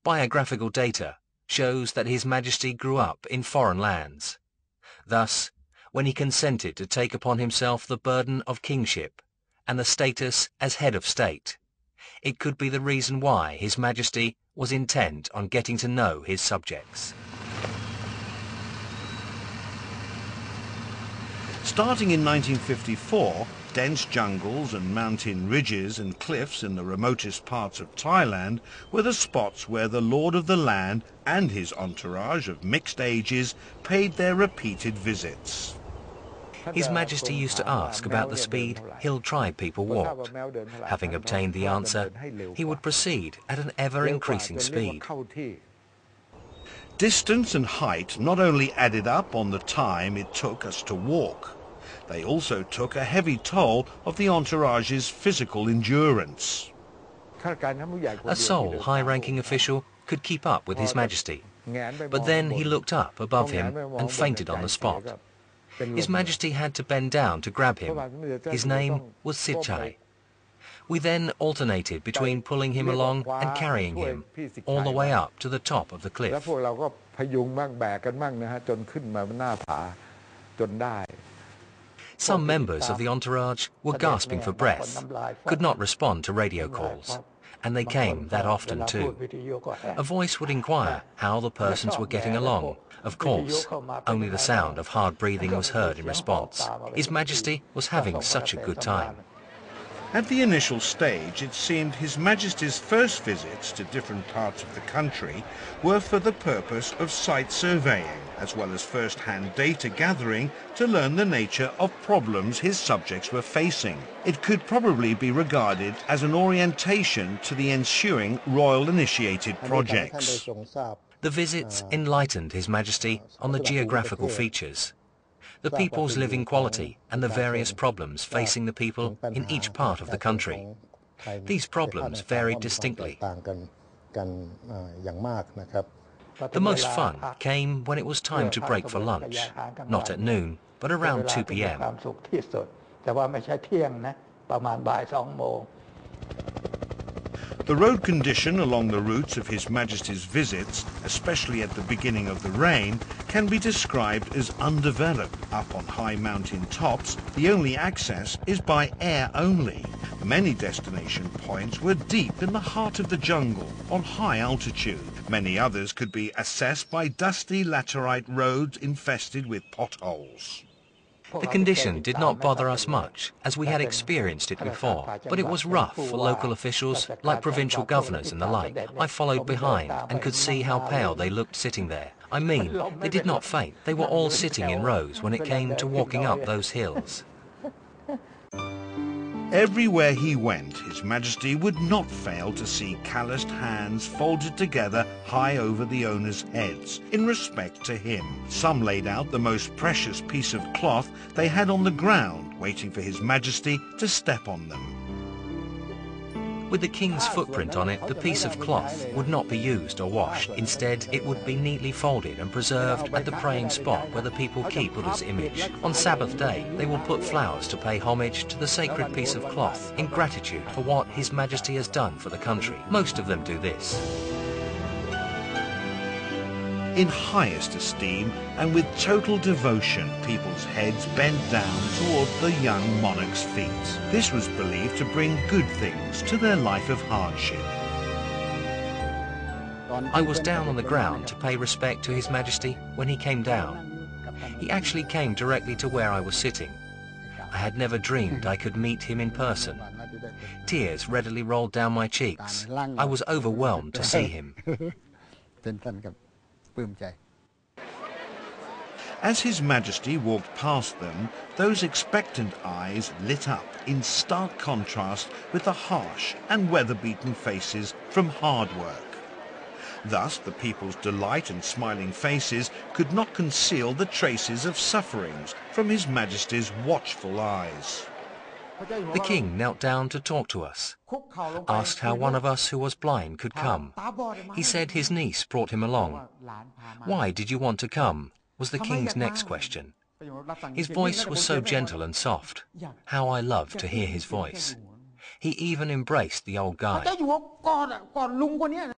Biographical data shows that His Majesty grew up in foreign lands. Thus, when he consented to take upon himself the burden of kingship and the status as head of state, it could be the reason why His Majesty was intent on getting to know his subjects. Starting in 1954, dense jungles and mountain ridges and cliffs in the remotest parts of Thailand were the spots where the Lord of the Land and his entourage of mixed ages paid their repeated visits. His Majesty used to ask about the speed hill tribe people walked. Having obtained the answer, he would proceed at an ever-increasing speed. Distance and height not only added up on the time it took us to walk, they also took a heavy toll of the entourage's physical endurance. A sole high-ranking official could keep up with His Majesty, but then he looked up above him and fainted on the spot. His Majesty had to bend down to grab him. His name was Sichai. We then alternated between pulling him along and carrying him all the way up to the top of the cliff. Some members of the entourage were gasping for breath, could not respond to radio calls, and they came that often too. A voice would inquire how the persons were getting along. Of course, only the sound of hard breathing was heard in response. His Majesty was having such a good time. At the initial stage, it seemed His Majesty's first visits to different parts of the country were for the purpose of site surveying, as well as first-hand data gathering to learn the nature of problems his subjects were facing. It could probably be regarded as an orientation to the ensuing royal-initiated projects. The visits enlightened His Majesty on the geographical features, the people's living quality and the various problems facing the people in each part of the country. These problems varied distinctly. The most fun came when it was time to break for lunch, not at noon, but around 2 p.m. The road condition along the routes of His Majesty's visits, especially at the beginning of the reign, can be described as undeveloped. Up on high mountain tops, the only access is by air only. Many destination points were deep in the heart of the jungle, on high altitude. Many others could be accessed by dusty laterite roads infested with potholes. The condition did not bother us much, as we had experienced it before, but it was rough for local officials, like provincial governors and the like. I followed behind and could see how pale they looked sitting there. I mean, they did not faint. They were all sitting in rows when it came to walking up those hills. Everywhere he went, His Majesty would not fail to see calloused hands folded together high over the owners' heads, in respect to him. Some laid out the most precious piece of cloth they had on the ground, waiting for His Majesty to step on them. With the king's footprint on it, the piece of cloth would not be used or washed. Instead, it would be neatly folded and preserved at the praying spot where the people keep Buddha's image. On Sabbath day, they will put flowers to pay homage to the sacred piece of cloth in gratitude for what His Majesty has done for the country. Most of them do this. In highest esteem and with total devotion, people's heads bent down toward the young monarch's feet. This was believed to bring good things to their life of hardship. I was down on the ground to pay respect to His Majesty when he came down. He actually came directly to where I was sitting. I had never dreamed I could meet him in person. Tears readily rolled down my cheeks. I was overwhelmed to see him. As His Majesty walked past them, those expectant eyes lit up in stark contrast with the harsh and weather-beaten faces from hard work. Thus, the people's delight and smiling faces could not conceal the traces of sufferings from His Majesty's watchful eyes. The king knelt down to talk to us, asked how one of us who was blind could come. He said his niece brought him along. Why did you want to come? Was the king's next question. His voice was so gentle and soft. How I loved to hear his voice. He even embraced the old guy.